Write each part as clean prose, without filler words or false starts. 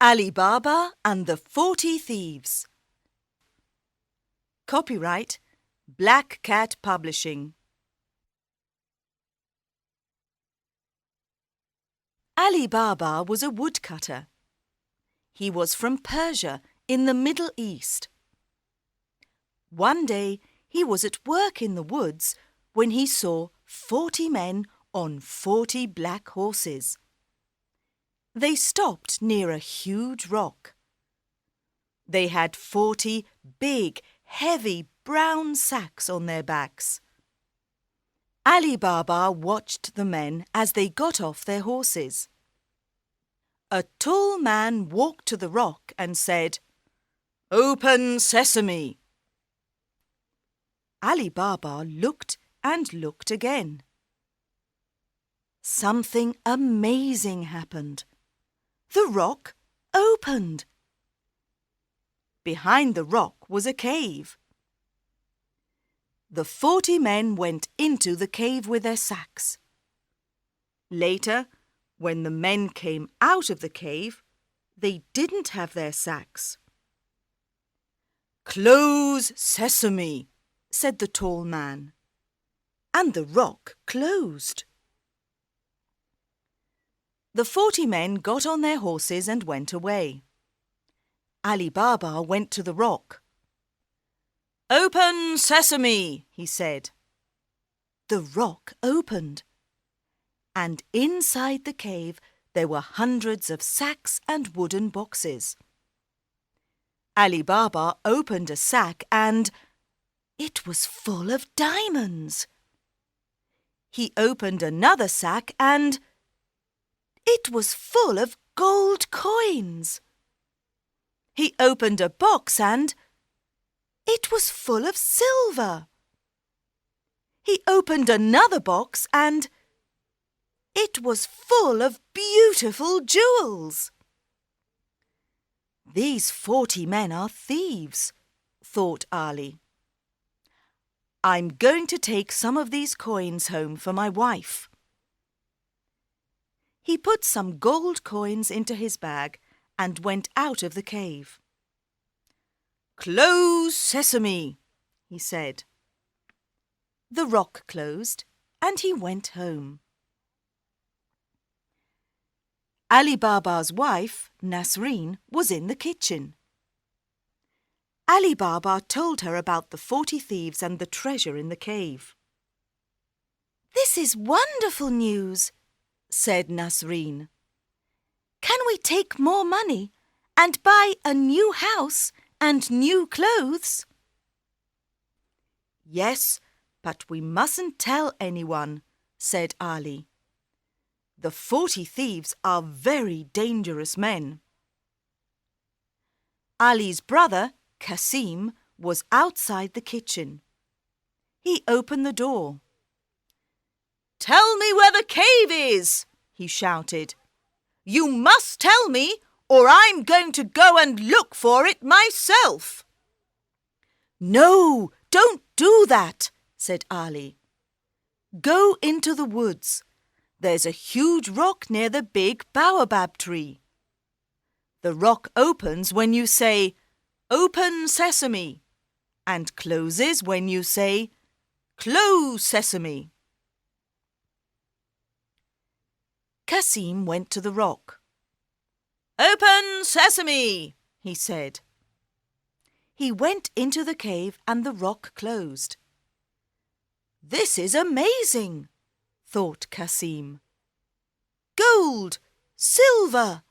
Ali Baba and the 40 Thieves. Copyright Black Cat Publishing. Ali Baba was a woodcutter. He was from Persia in the Middle East. One day he was at work in the woods when he saw 40 men on 40 black horses. They stopped near a huge rock. They had 40 big, heavy brown sacks on their backs. Ali Baba watched the men as they got off their horses. A tall man walked to the rock and said, "Open sesame!" Ali Baba looked and looked again. Something amazing happened. The rock opened. Behind the rock was a cave. The 40 men went into the cave with their sacks. Later, when the men came out of the cave, they didn't have their sacks. "Close sesame," said the tall man, and the rock closed. The 40 men got on their horses and went away. Ali Baba went to the rock. "Open sesame," he said. The rock opened, and inside the cave there were hundreds of sacks and wooden boxes. Ali Baba opened a sack and it was full of diamonds. He opened another sack and it was full of gold coins. He opened a box and it was full of silver. He opened another box and it was full of beautiful jewels. "These 40 men are thieves," thought Ali. "I'm going to take some of these coins home for my wife." He put some gold coins into his bag and went out of the cave. "Close sesame," he said. The rock closed and he went home. Ali Baba's wife, Nasreen, was in the kitchen. Ali Baba told her about the 40 thieves and the treasure in the cave. "This is wonderful news," said Nasreen. "Can we take more money and buy a new house and new clothes?" "Yes, but we mustn't tell anyone," said Ali. "The 40 thieves are very dangerous men." Ali's brother, Kasim, was outside the kitchen. He opened the door. "Tell me where the cave is," he shouted. "You must tell me, or I'm going to go and look for it myself." "No, don't do that," said Ali. "Go into the woods. There's a huge rock near the big baobab tree. The rock opens when you say, 'Open sesame,' and closes when you say, 'Close sesame.'" Kasim went to the rock. "Open sesame," he said. He went into the cave and the rock closed. "This is amazing," thought Kasim. "Gold, silver,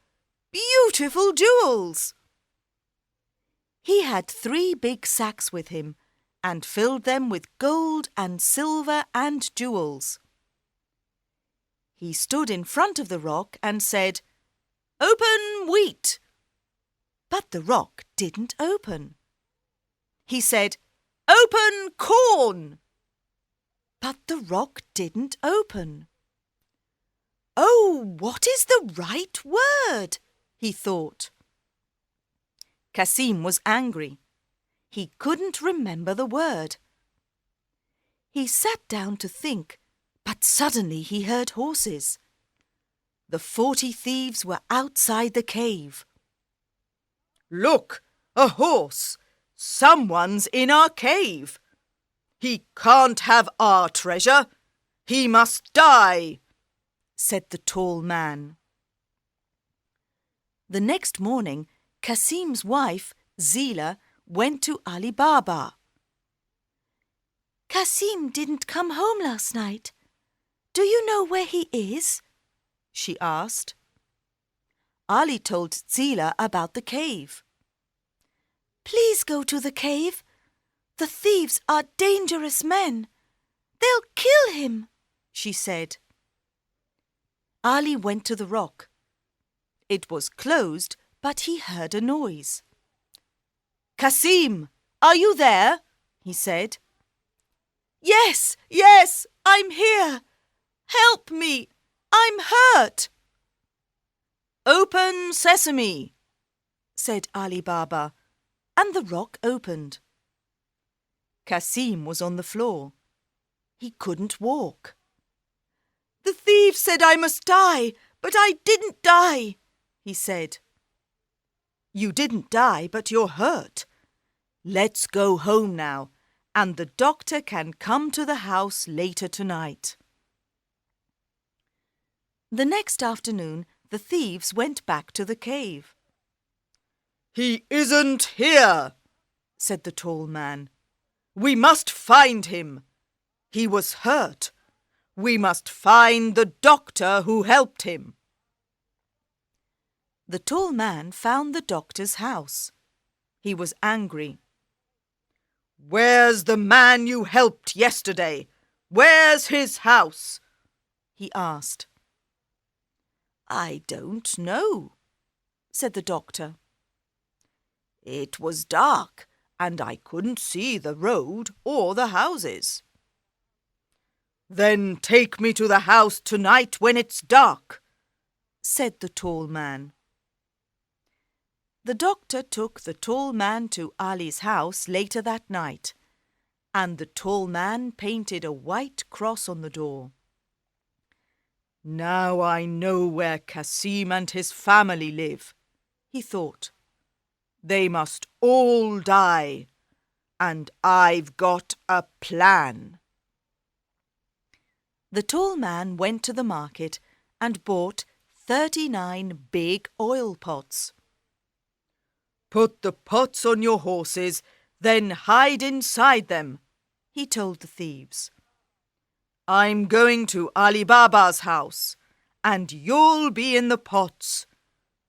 beautiful jewels." He had 3 big sacks with him and filled them with gold and silver and jewels. He stood in front of the rock and said, "Open wheat." But the rock didn't open. He said, "Open corn." But the rock didn't open. "Oh, what is the right word?" he thought. Kasim was angry. He couldn't remember the word. He sat down to think, but suddenly he heard horses. The 40 thieves were outside the cave. Look, a horse! Someone's in our cave! He can't have our treasure! He must die!" said the tall man. The next morning, Kasim's wife, Zila, went to Ali Baba. "Kasim didn't come home last night. Do you know where he is?" she asked. Ali told Zila about the cave. "Please go to the cave. The thieves are dangerous men. They'll kill him," she said. Ali went to the rock. It was closed, but he heard a noise. "Kasim, are you there?" he said. Yes, I'm here. Help me, I'm hurt." "Open sesame," said Ali Baba, and the rock opened. Kasim was on the floor. He couldn't walk. "The thief said I must die, but I didn't die," he said. "You didn't die, but you're hurt. Let's go home now, and the doctor can come to the house later tonight." The next afternoon, the thieves went back to the cave. "He isn't here," said the tall man. "We must find him. He was hurt. We must find the doctor who helped him." The tall man found the doctor's house. He was angry. "Where's the man you helped yesterday? Where's his house?" he asked. "I don't know," said the doctor. "It was dark, and I couldn't see the road or the houses." "Then take me to the house tonight when it's dark," said the tall man. The doctor took the tall man to Ali's house later that night, and the tall man painted a white cross on the door. "Now I know where Kasim and his family live," he thought. "They must all die, and I've got a plan." The tall man went to the market and bought 39 big oil pots. "Put the pots on your horses, then hide inside them," he told the thieves. "I'm going to Ali Baba's house, and you'll be in the pots.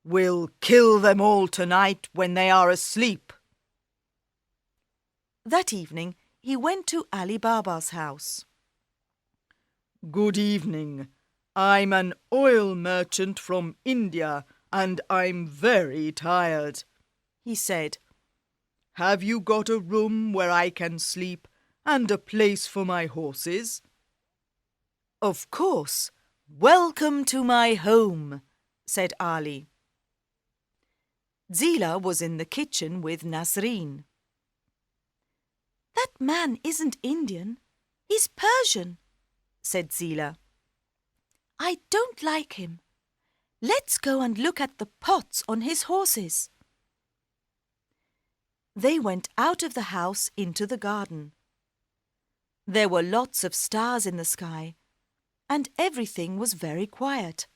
We'll kill them all tonight when they are asleep." That evening, he went to Ali Baba's house. "Good evening. I'm an oil merchant from India, and I'm very tired," he said. "Have you got a room where I can sleep and a place for my horses?" "Of course. Welcome to my home," said Ali. Zila was in the kitchen with Nasreen. "That man isn't Indian. He's Persian," said Zila. "I don't like him. Let's go and look at the pots on his horses." They went out of the house into the garden. There were lots of stars in the sky, and everything was very quiet.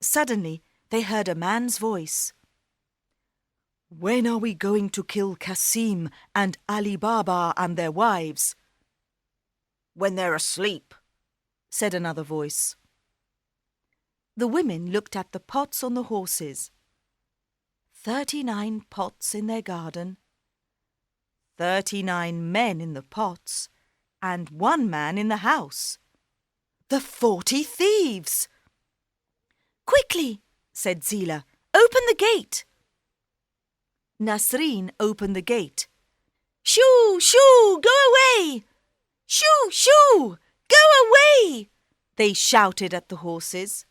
Suddenly, they heard a man's voice. "When are we going to kill Kasim and Ali Baba and their wives?" "When they're asleep," said another voice. The women looked at the pots on the horses. 39 pots in their garden, 39 men in the pots, and 1 man in the house. The 40 thieves! "Quickly," said Zila, "open the gate." Nasreen opened the gate. "Shoo, shoo, go away! Shoo, shoo, go away!" they shouted at the horses.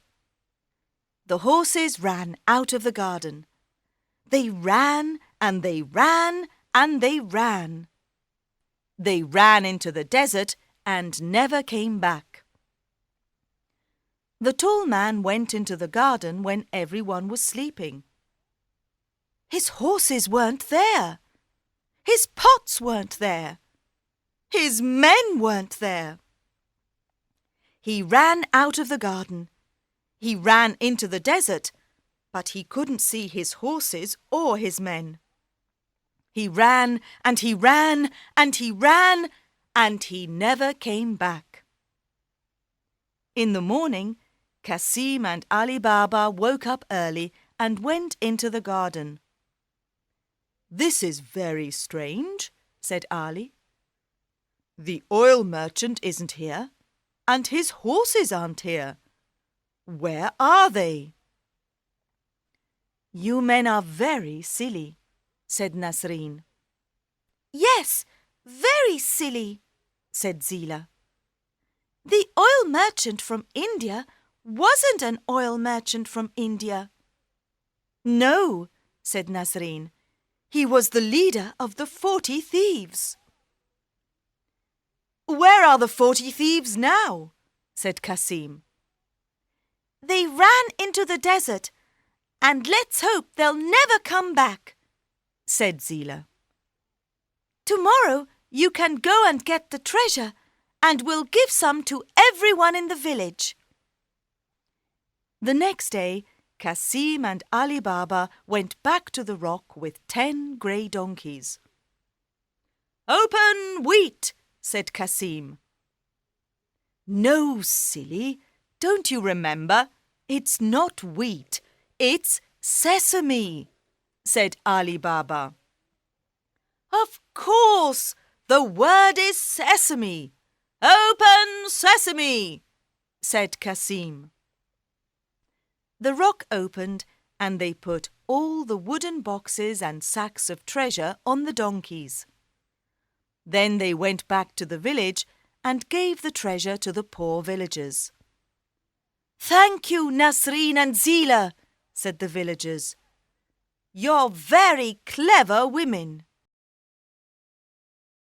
The horses ran out of the garden. They ran and they ran and they ran. They ran into the desert and never came back. The tall man went into the garden when everyone was sleeping. His horses weren't there. His pots weren't there. His men weren't there. He ran out of the garden. He ran into the desert, but he couldn't see his horses or his men. He ran and he ran and he ran, and he never came back. In the morning, Kasim and Ali Baba woke up early and went into the garden. "This is very strange," said Ali. "The oil merchant isn't here, and his horses aren't here. Where are they?" "You men are very silly," said Nasreen. "Yes, very silly," said Zila. "The oil merchant from India wasn't an oil merchant from India." "No," said Nasreen. "He was the leader of the 40 thieves." "Where are the 40 thieves now?" said Kasim. "They ran into the desert, and let's hope they'll never come back," said Zila. "Tomorrow you can go and get the treasure, and we'll give some to everyone in the village." The next day, Kasim and Ali Baba went back to the rock with 10 grey donkeys. "Open, wheat," said Kasim. "No, silly, don't you remember? It's not wheat, it's sesame," said Ali Baba. "Of course, the word is sesame. Open sesame," said Kasim. The rock opened, and they put all the wooden boxes and sacks of treasure on the donkeys. Then they went back to the village and gave the treasure to the poor villagers. "Thank you, Nasreen and Zila," said the villagers. "You're very clever women."